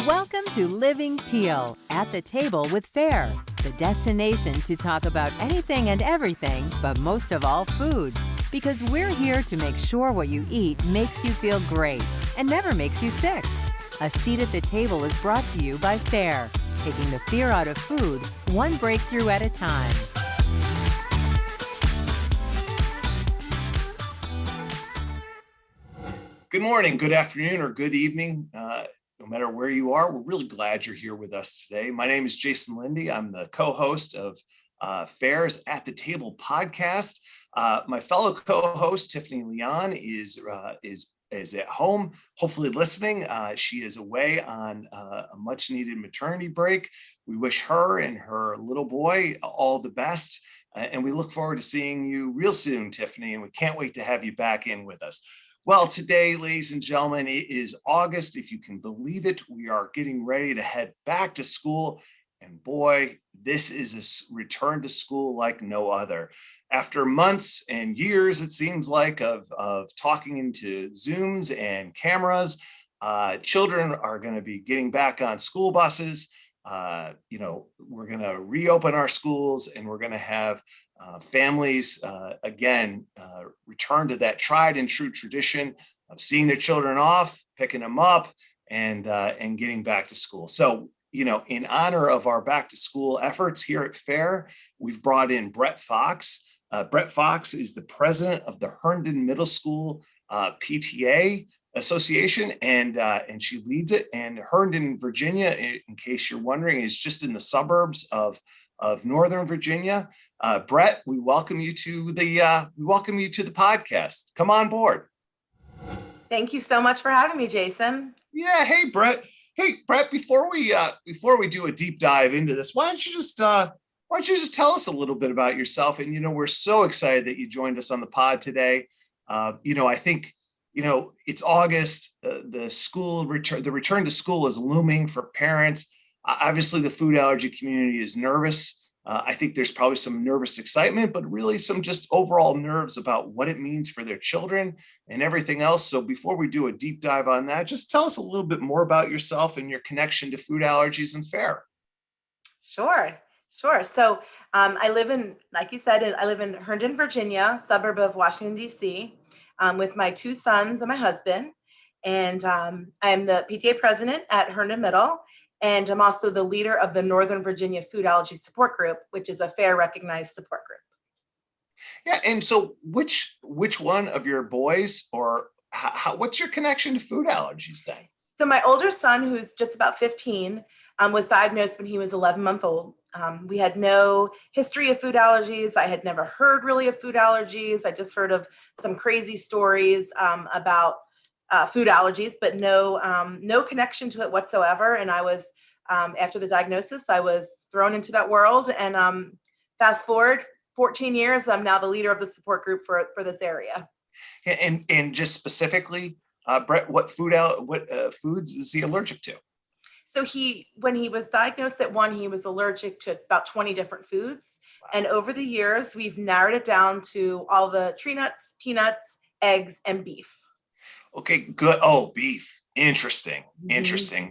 Welcome to Living Teal at the Table with Fare, the destination to talk about anything and everything, but most of all food. Because we're here to make sure what you eat makes you feel great and never makes you sick. A seat at the table is brought to you by Fare, taking the fear out of food, one breakthrough at a time. Good morning, good afternoon, or good evening. No matter where you are, we're really glad you're here with us today. My name is Jason Linde. I'm the co-host of Fare's At the Table podcast. My fellow co-host, Tiffany Leon, is at home, hopefully listening. She is away on a much-needed maternity break. We wish her and her little boy all the best, and we look forward to seeing you real soon, Tiffany, and we can't wait to have you back in with us. Well, today, ladies and gentlemen, it is August. If you can believe it, we are getting ready to head back to school. And boy, this is a return to school like no other. After months and years, it seems like, of talking into Zooms and cameras, children are going to be getting back on school buses. We're going to reopen our schools, and we're going to have families again return to that tried and true tradition of seeing their children off, picking them up, and getting back to school. So, in honor of our back to school efforts here at Fare, we've brought in Brett Fox. Brett Fox is the president of the Herndon Middle School PTA Association, and she leads it. And Herndon, Virginia, in case you're wondering, is just in the suburbs of Northern Virginia. Brett, we welcome you to the podcast. Come on board. Thank you so much for having me, Jason. Yeah. Hey, Brett. Before we do a deep dive into this, why don't you just tell us a little bit about yourself? And we're so excited that you joined us on the pod today. I think it's August. The return to school is looming for parents. Obviously, the food allergy community is nervous. I think there's probably some nervous excitement, but really some just overall nerves about what it means for their children and everything else. So before we do a deep dive on that, just tell us a little bit more about yourself and your connection to food allergies and Fare. Sure. So I live in, like you said, I live in Herndon, Virginia, suburb of Washington, D.C., with my two sons and my husband. And I'm the PTA president at Herndon Middle. And I'm also the leader of the Northern Virginia Food Allergy Support Group, which is a Fare recognized support group. Yeah, and so which one of your boys, or what's your connection to food allergies then? So my older son, who's just about 15, was diagnosed when he was 11 months old. We had no history of food allergies. I had never heard really of food allergies. I just heard of some crazy stories about food allergies, but no connection to it whatsoever. And I was, after the diagnosis, I was thrown into that world. And fast forward 14 years, I'm now the leader of the support group for this area. And just specifically, Brett, what foods is he allergic to? So when he was diagnosed at 1, he was allergic to about 20 different foods. Wow. And over the years, we've narrowed it down to all the tree nuts, peanuts, eggs, and beef. Okay, good. Oh, beef. Interesting.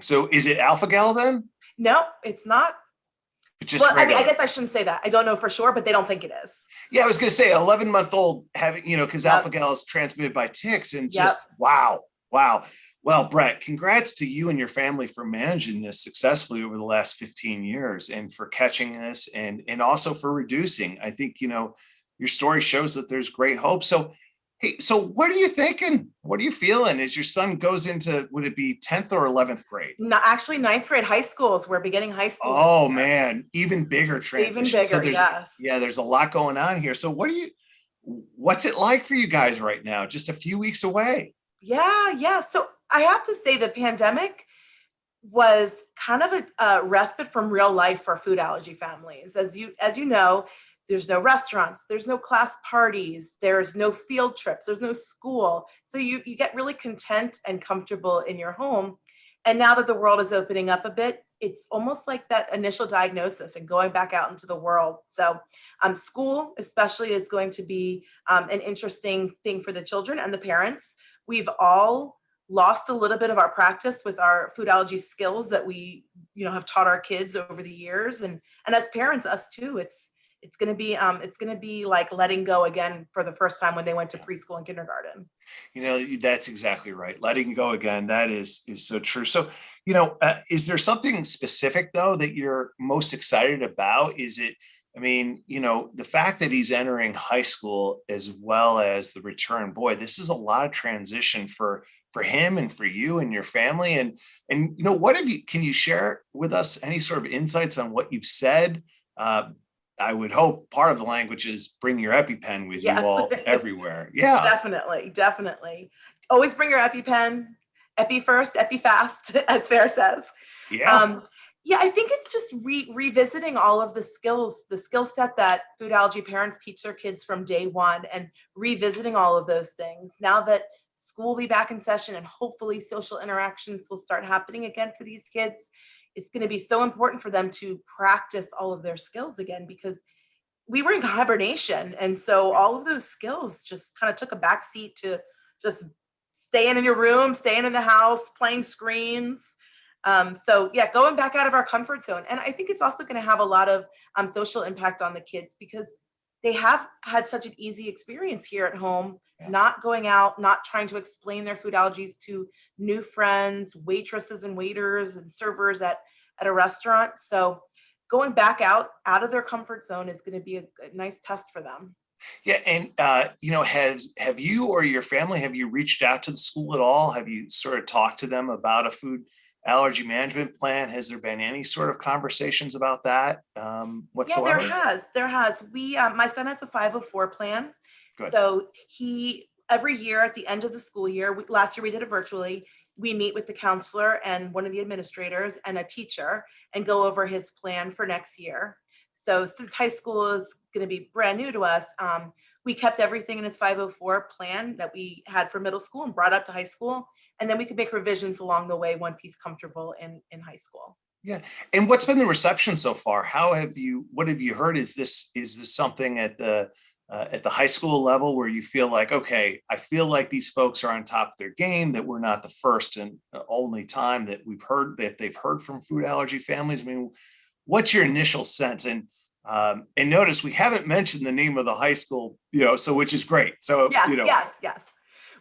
So is it alpha-gal then? No, it's not. I guess I shouldn't say that. I don't know for sure, but they don't think it is. Yeah, I was going to say 11-month-old having, because alpha-gal is transmitted by ticks, and just wow. Well, Brett, congrats to you and your family for managing this successfully over the last 15 years and for catching this and also for reducing. I think, your story shows that there's great hope. So, hey, so what are you thinking? What are you feeling as your son goes into, would it be 10th or 11th grade? No, actually 9th grade high schools. We're beginning high school. Oh man, even bigger transition. Even bigger, yes. Yeah, there's a lot going on here. So what's it like for you guys right now? Just a few weeks away. Yeah. So I have to say the pandemic was kind of a respite from real life for food allergy families. As you know, there's no restaurants, there's no class parties, there's no field trips, there's no school. So you get really content and comfortable in your home. And now that the world is opening up a bit, it's almost like that initial diagnosis and going back out into the world. So school especially is going to be an interesting thing for the children and the parents. We've all lost a little bit of our practice with our food allergy skills that we, have taught our kids over the years. And as parents, us too, it's going to be like letting go again for the first time when they went to preschool and kindergarten. That's exactly right. Letting go again. That is so true. So, is there something specific though that you're most excited about? Is it, the fact that he's entering high school as well as the return, boy, this is a lot of transition for him and for you and your family. And can you share with us any sort of insights on what you've said? I would hope part of the language is bring your EpiPen with Yes. you all everywhere. Yeah. Definitely. Always bring your EpiPen, Epi first, Epi fast, as Fair says. Yeah. Yeah, I think it's just revisiting all of the skill set that food allergy parents teach their kids from day one, and revisiting all of those things now that school will be back in session and hopefully social interactions will start happening again for these kids. It's going to be so important for them to practice all of their skills again, because we were in hibernation. And so all of those skills just kind of took a backseat to just staying in your room, staying in the house, playing screens. So yeah, going back out of our comfort zone. And I think it's also going to have a lot of social impact on the kids, because they have had such an easy experience here at home, not going out, not trying to explain their food allergies to new friends, waitresses and waiters and servers at a restaurant. So going back out of their comfort zone is going to be a nice test for them. Yeah. And, have you or your family, have you reached out to the school at all? Have you sort of talked to them about a food allergy management plan? Has there been any sort of conversations about that whatsoever? Yeah, there has. My son has a 504 plan. Good. So he, every year at the end of the school year, last year we did it virtually, we meet with the counselor and one of the administrators and a teacher and go over his plan for next year. So since high school is going to be brand new to us, we kept everything in his 504 plan that we had for middle school and brought up to high school. And then we could make revisions along the way once he's comfortable in high school. Yeah. And what's been the reception so far? What have you heard? Is this something at the high school level where you feel like, okay, I feel like these folks are on top of their game, that we're not the first and only time that they've heard from food allergy families? What's your initial sense? And notice we haven't mentioned the name of the high school, so which is great. So yes.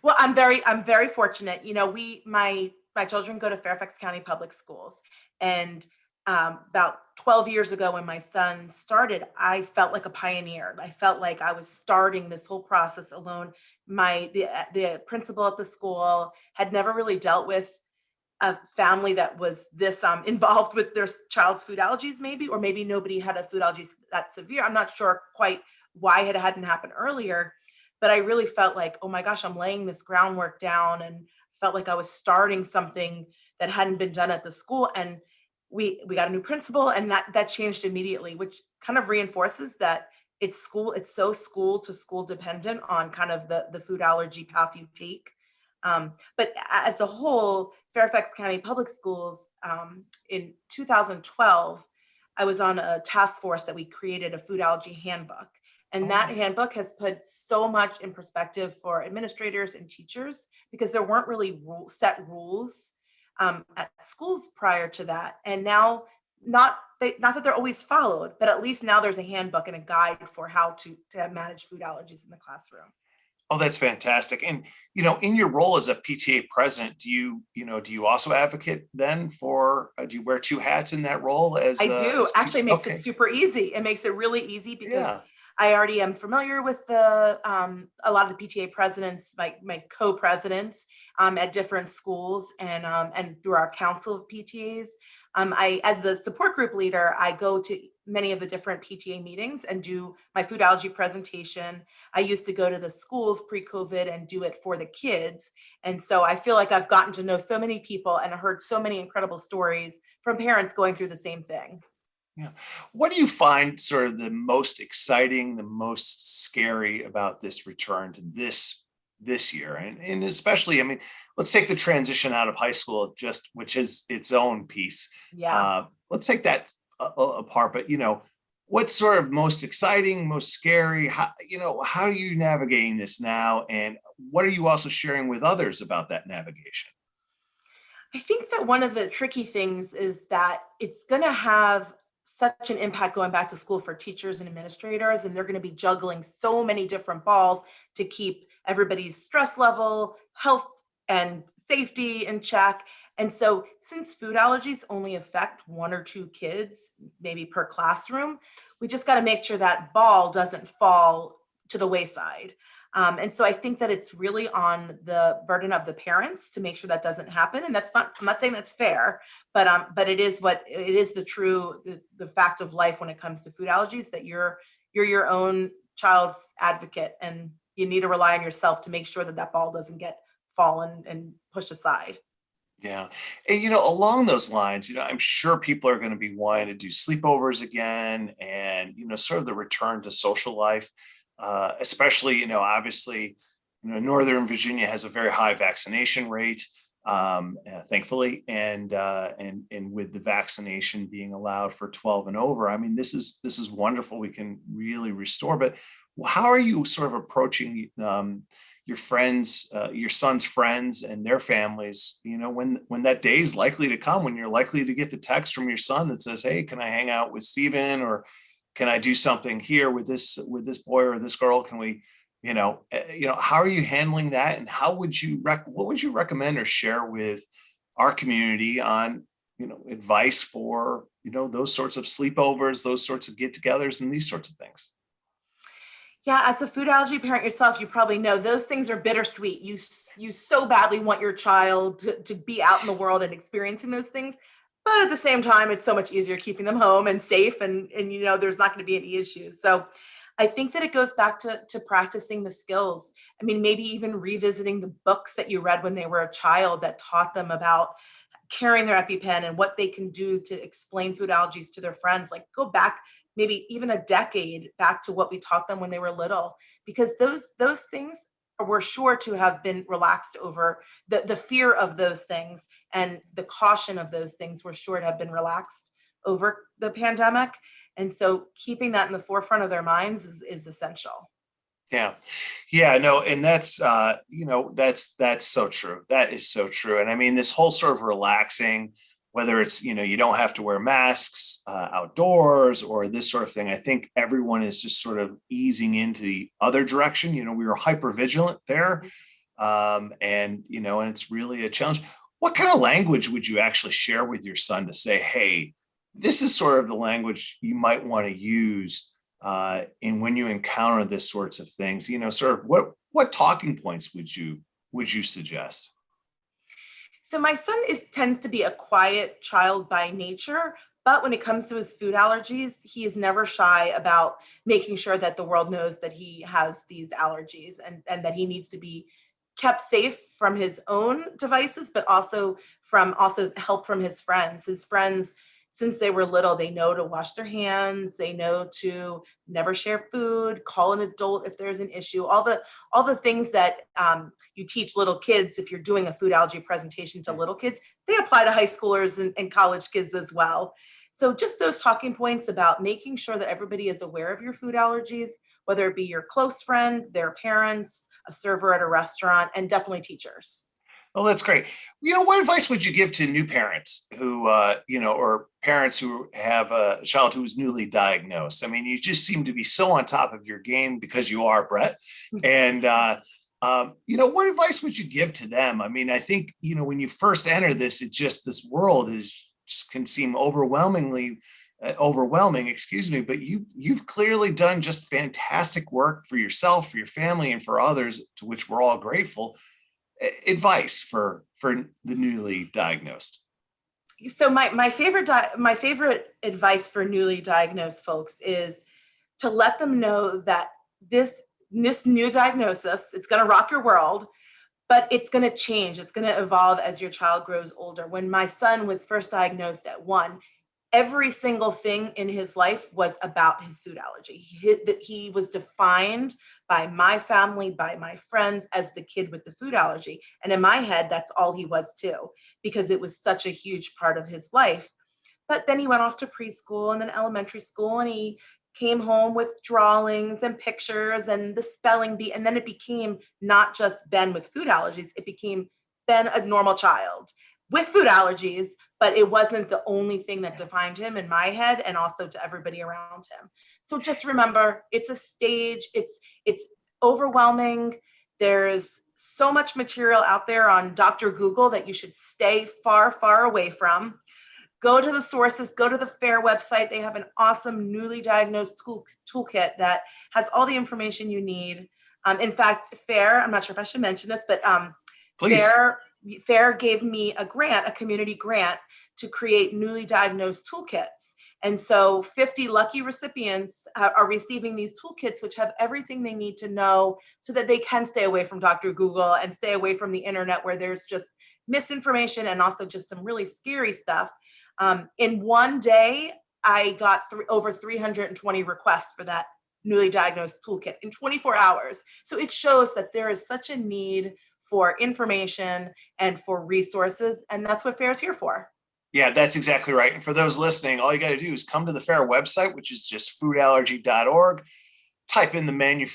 Well, I'm very fortunate. My children go to Fairfax County Public Schools, and about 12 years ago when my son started, I felt like a pioneer. I felt like I was starting this whole process alone. The principal at the school had never really dealt with a family that was this involved with their child's food allergies, or maybe nobody had a food allergies that severe. I'm not sure quite why it hadn't happened earlier, but I really felt like, oh my gosh, I'm laying this groundwork down, and felt like I was starting something that hadn't been done at the school. And we got a new principal, and that changed immediately, which kind of reinforces that it's so school to school dependent on kind of the food allergy path you take. But as a whole, Fairfax County Public Schools, in 2012, I was on a task force that we created a food allergy handbook. And that handbook has put so much in perspective for administrators and teachers, because there weren't really set rules at schools prior to that. And now, not that they're always followed, but at least now there's a handbook and a guide for how to manage food allergies in the classroom. Oh, that's fantastic. And, in your role as a PTA president, do you also advocate then do you wear two hats in that role? I do. Actually, it makes it super easy. It makes it really easy, because I already am familiar with a lot of the PTA presidents, my co-presidents at different schools, and through our council of PTAs. As the support group leader, I go to many of the different PTA meetings and do my food allergy presentation. I used to go to the schools pre-COVID and do it for the kids. And so I feel like I've gotten to know so many people and heard so many incredible stories from parents going through the same thing. Yeah. What do you find sort of the most exciting, the most scary about this return to this year? And especially, let's take the transition out of high school, which is its own piece. Yeah. Let's take that apart. But, what's sort of most exciting, most scary? How are you navigating this now? And what are you also sharing with others about that navigation? I think that one of the tricky things is that it's going to have such an impact going back to school for teachers and administrators, and they're going to be juggling so many different balls to keep everybody's stress level, health, and safety in check. And so, since food allergies only affect one or two kids, maybe per classroom, we just got to make sure that ball doesn't fall to the wayside. And so I think that it's really on the burden of the parents to make sure that doesn't happen. And that's not, I'm not saying that's fair, but it is what it is, the fact of life when it comes to food allergies, that you're your own child's advocate, and you need to rely on yourself to make sure that that ball doesn't get fallen and pushed aside. Yeah. And, along those lines, I'm sure people are going to be wanting to do sleepovers again and, sort of the return to social life, especially, obviously, Northern Virginia has a very high vaccination rate, thankfully. And with the vaccination being allowed for 12 and over, I mean, this is wonderful. We can really restore, but how are you sort of approaching, your friends, your son's friends and their families, when that day is likely to come, when you're likely to get the text from your son that says, hey, can I hang out with Steven, or can I do something here with this boy or this girl? Can we, how are you handling that? And what would you recommend or share with our community on, advice for, those sorts of sleepovers, those sorts of get-togethers and these sorts of things? Yeah, as a food allergy parent yourself, you probably know those things are bittersweet. You so badly want your child to be out in the world and experiencing those things, but at the same time, it's so much easier keeping them home and safe, and there's not going to be any issues. So I think that it goes back to practicing the skills. I mean, maybe even revisiting the books that you read when they were a child that taught them about carrying their EpiPen and what they can do to explain food allergies to their friends. Like, go back maybe even a decade back to what we taught them when they were little, because those things were sure to have been relaxed over the fear of those things, and the caution of those things were sure to have been relaxed over the pandemic. And so keeping that in the forefront of their minds is essential. Yeah. Yeah, no, and that's so true. That is so true. And I mean, this whole sort of relaxing, whether it's, you don't have to wear masks outdoors or this sort of thing, I think everyone is just sort of easing into the other direction. We were hyper vigilant there. And it's really a challenge. What kind of language would you actually share with your son to say, hey, this is sort of the language you might want to use in when you encounter this sorts of things, sort of what talking points would you suggest? So my son tends to be a quiet child by nature, but when it comes to his food allergies, he is never shy about making sure that the world knows that he has these allergies, and that he needs to be kept safe from his own devices, but also help from his friends. His friends, since they were little, they know to wash their hands, they know to never share food, call an adult if there's an issue, all the things that you teach little kids. If you're doing a food allergy presentation to little kids, they apply to high schoolers and college kids as well. So just those talking points about making sure that everybody is aware of your food allergies, whether it be your close friend, their parents, a server at a restaurant, and definitely teachers. Well, that's great. What advice would you give to new parents who, or parents who have a child who is newly diagnosed? I mean, you just seem to be so on top of your game because you are, Brett. And, what advice would you give to them? I mean, I think, when you first enter this world just can seem overwhelming, but you've clearly done just fantastic work for yourself, for your family, and for others, to which we're all grateful. Advice for the newly diagnosed. So my favorite advice for newly diagnosed folks is to let them know that this new diagnosis, it's going to rock your world, but it's going to change. It's going to evolve as your child grows older. When my son was first diagnosed at 1, every single thing in his life was about his food allergy. He was defined by my family, by my friends, as the kid with the food allergy. And in my head, that's all he was too, because it was such a huge part of his life. But then he went off to preschool and then elementary school, and he came home with drawings and pictures and the spelling bee. And then it became not just Ben with food allergies, it became Ben, a normal child. with food allergies, but it wasn't the only thing that defined him in my head and also to everybody around him. So just remember, it's a stage. It's overwhelming. There's so much material out there on Dr. Google that you should stay far, far away from. Go to the sources, go to the FAIR website. They have an awesome newly diagnosed toolkit that has all the information you need. In fact, FAIR, I'm not sure if I should mention this, but Please. FAIR gave me a grant, a community grant, to create newly diagnosed toolkits. And so 50 lucky recipients are receiving these toolkits, which have everything they need to know so that they can stay away from Dr. Google and stay away from the internet where there's just misinformation and also just some really scary stuff. In one day, I got over 320 requests for that newly diagnosed toolkit in 24 hours. So it shows that there is such a need for information and for resources, and that's what FAIR is here for. Yeah, that's exactly right. And for those listening, all you got to do is come to the FAIR website, which is just foodallergy.org. Type in the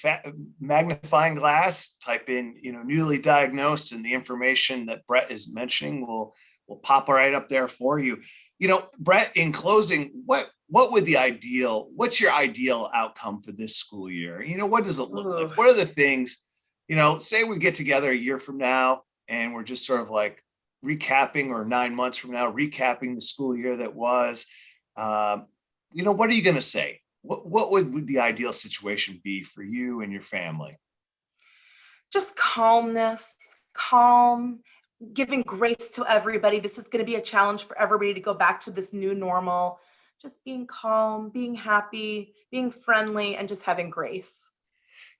magnifying glass, type in, newly diagnosed, and the information that Brett is mentioning will pop right up there for you. Brett, in closing, what's your ideal outcome for this school year? What does it look like? What are the things, say we get together a year from now and we're just sort of like recapping, or 9 months from now, recapping the school year that was, what are you going to say? What would the ideal situation be for you and your family? Just calmness, calm, giving grace to everybody. This is going to be a challenge for everybody to go back to this new normal. Just being calm, being happy, being friendly, and just having grace.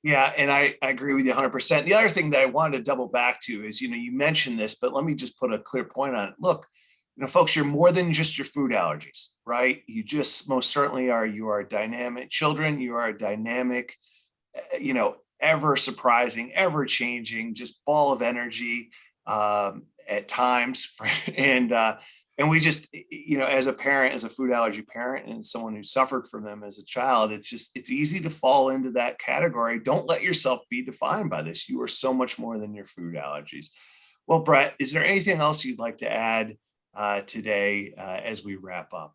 Yeah, and I agree with you 100%. The other thing that I wanted to double back to is, you mentioned this, but let me just put a clear point on it. Look, folks, you're more than just your food allergies, right? You just most certainly are. You are dynamic children. You are a dynamic, ever surprising, ever changing, just ball of energy at times. And we just, as a parent, as a food allergy parent, and someone who suffered from them as a child, it's easy to fall into that category. Don't let yourself be defined by this. You are so much more than your food allergies. Well, Brett, is there anything else you'd like to add today as we wrap up?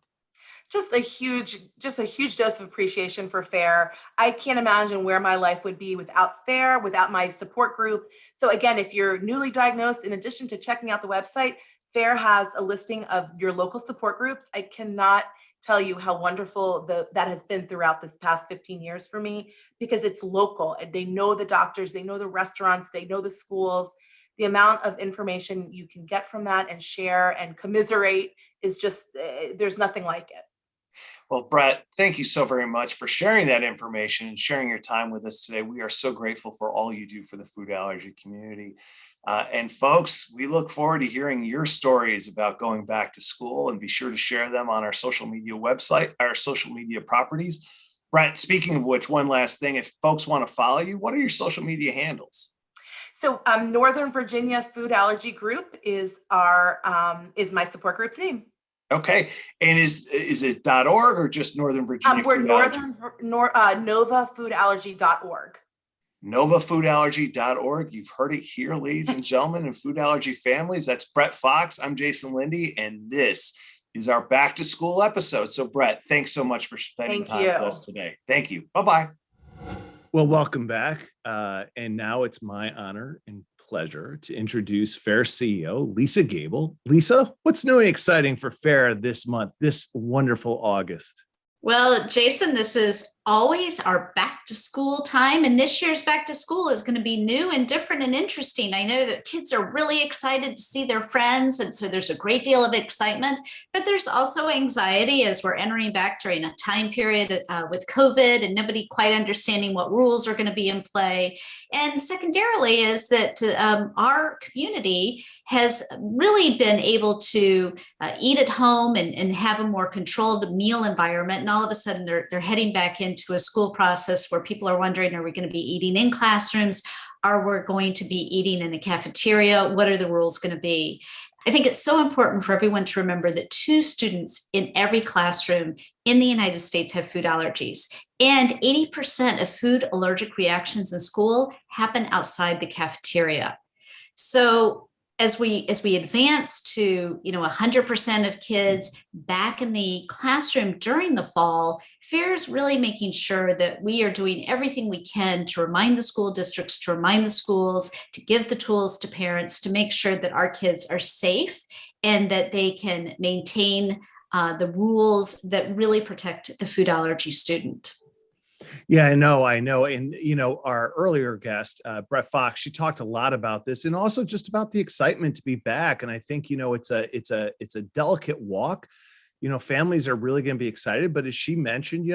Just a huge dose of appreciation for FAIR. I can't imagine where my life would be without FAIR, without my support group. So again, if you're newly diagnosed, in addition to checking out the website, FAIR has a listing of your local support groups. I cannot tell you how wonderful that has been throughout this past 15 years for me, because it's local and they know the doctors, they know the restaurants, they know the schools. The amount of information you can get from that and share and commiserate is just, there's nothing like it. Well, Brett, thank you so very much for sharing that information and sharing your time with us today. We are so grateful for all you do for the food allergy community. And folks, we look forward to hearing your stories about going back to school, and be sure to share them on our social media website, our social media properties. Brett, speaking of which, one last thing, if folks want to follow you, what are your social media handles? So Northern Virginia Food Allergy Group is my support group's name. Okay. And is it .org or just Northern Virginia? We're novafoodallergy.org. novafoodallergy.org. You've heard it here, ladies and gentlemen, and food allergy families. That's Brett Fox. I'm Jason Linde, and this is our back to school episode. So Brett, thanks so much for spending time with us today. Thank you. Bye-bye. Well, welcome back. And now it's my honor and pleasure to introduce FAIR CEO, Lisa Gable. Lisa, what's new and exciting for FAIR this month, this wonderful August? Well, Jason, this is always our back to school time. And this year's back to school is going to be new and different and interesting. I know that kids are really excited to see their friends. And so there's a great deal of excitement, but there's also anxiety as we're entering back during a time period with COVID and nobody quite understanding what rules are going to be in play. And secondarily is that our community has really been able to eat at home and have a more controlled meal environment. And all of a sudden they're heading back into a school process where people are wondering, are we going to be eating in classrooms? Are we going to be eating in a cafeteria? What are the rules going to be? I think it's so important for everyone to remember that 2 students in every classroom in the United States have food allergies. And 80% of food allergic reactions in school happen outside the cafeteria. So as we advance to 100% of kids back in the classroom during the fall, FAIR is really making sure that we are doing everything we can to remind the school districts, to remind the schools, to give the tools to parents to make sure that our kids are safe and that they can maintain the rules that really protect the food allergy student. Yeah, I know. And, our earlier guest, Brett Fox, she talked a lot about this and also just about the excitement to be back. And I think, it's a delicate walk. Families are really going to be excited, but as she mentioned,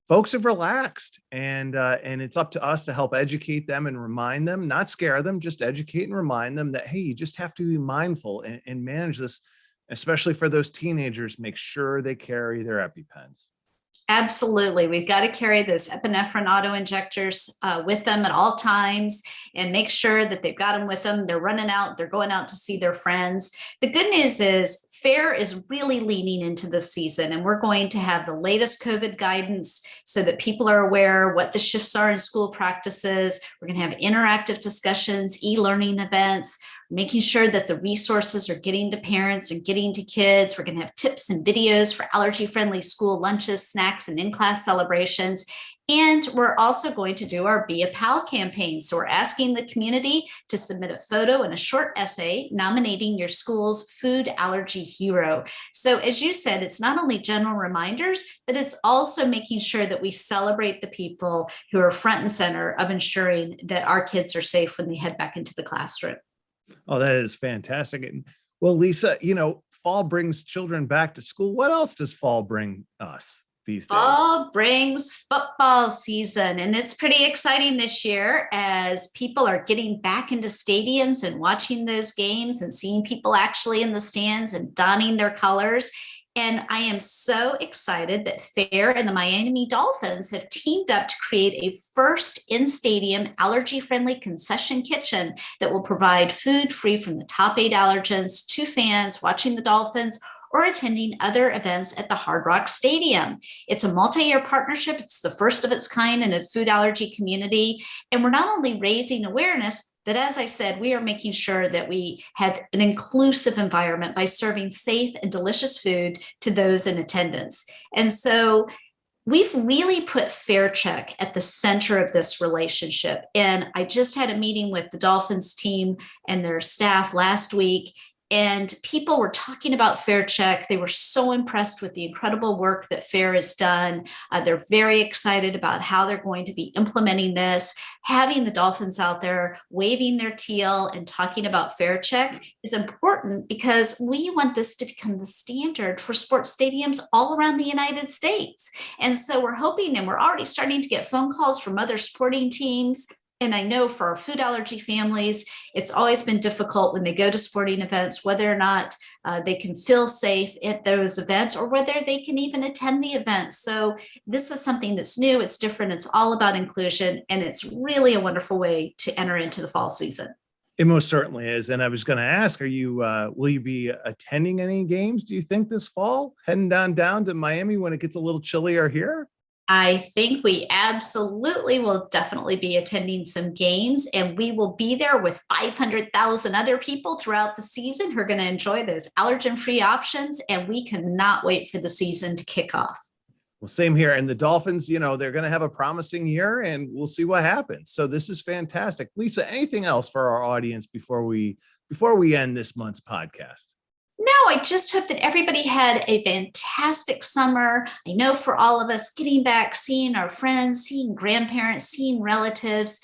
folks have relaxed and it's up to us to help educate them and remind them, not scare them, just educate and remind them that, hey, you just have to be mindful and manage this, especially for those teenagers, make sure they carry their EpiPens. Absolutely. We've got to carry those epinephrine auto injectors with them at all times and make sure that they've got them with them. They're running out, they're going out to see their friends. The good news is FAIR is really leaning into this season, and we're going to have the latest COVID guidance so that people are aware what the shifts are in school practices. We're going to have interactive discussions, e-learning events, making sure that the resources are getting to parents and getting to kids. We're going to have tips and videos for allergy-friendly school lunches, snacks, and in-class celebrations. And we're also going to do our Be a Pal campaign. So we're asking the community to submit a photo and a short essay nominating your school's food allergy hero. So as you said, it's not only general reminders, but it's also making sure that we celebrate the people who are front and center of ensuring that our kids are safe when they head back into the classroom. Oh, that is fantastic. And well, Lisa, fall brings children back to school. What else does fall bring us these days? Fall brings football season, and it's pretty exciting this year as people are getting back into stadiums and watching those games and seeing people actually in the stands and donning their colors. And I am so excited that FAIR and the Miami Dolphins have teamed up to create a first in-stadium allergy-friendly concession kitchen that will provide food free from the top 8 allergens to fans watching the Dolphins or attending other events at the Hard Rock Stadium. It's a multi-year partnership. It's the first of its kind in a food allergy community. And we're not only raising awareness, but as I said, we are making sure that we have an inclusive environment by serving safe and delicious food to those in attendance. And so we've really put Fair Check at the center of this relationship. And I just had a meeting with the Dolphins team and their staff last week. And people were talking about Fair Check. They were so impressed with the incredible work that FAIR has done. They're very excited about how they're going to be implementing this. Having the Dolphins out there waving their teal and talking about Fair Check is important because we want this to become the standard for sports stadiums all around the United States. And so we're hoping, and we're already starting to get phone calls from other sporting teams. And I know for our food allergy families, it's always been difficult when they go to sporting events, whether or not they can feel safe at those events or whether they can even attend the events. So this is something that's new, it's different, it's all about inclusion, and it's really a wonderful way to enter into the fall season. It most certainly is. And I was going to ask, will you be attending any games, do you think, this fall, heading down to Miami when it gets a little chillier here? I think we absolutely will definitely be attending some games, and we will be there with 500,000 other people throughout the season who are going to enjoy those allergen-free options, and we cannot wait for the season to kick off. Well, same here. And the Dolphins, they're going to have a promising year, and we'll see what happens. So this is fantastic. Lisa, anything else for our audience before we end this month's podcast? No, I just hope that everybody had a fantastic summer. I know for all of us, getting back, seeing our friends, seeing grandparents, seeing relatives,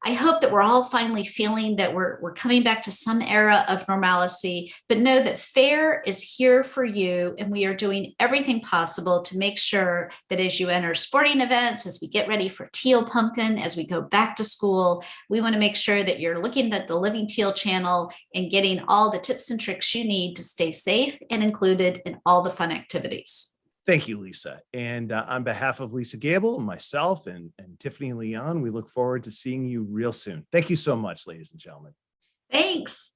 I hope that we're all finally feeling that we're coming back to some era of normalcy, but know that FAIR is here for you, and we are doing everything possible to make sure that as you enter sporting events, as we get ready for Teal Pumpkin, as we go back to school, we want to make sure that you're looking at the Living Teal channel and getting all the tips and tricks you need to stay safe and included in all the fun activities. Thank you, Lisa. And on behalf of Lisa Gable, myself, and Tiffany Leon, we look forward to seeing you real soon. Thank you so much, ladies and gentlemen. Thanks.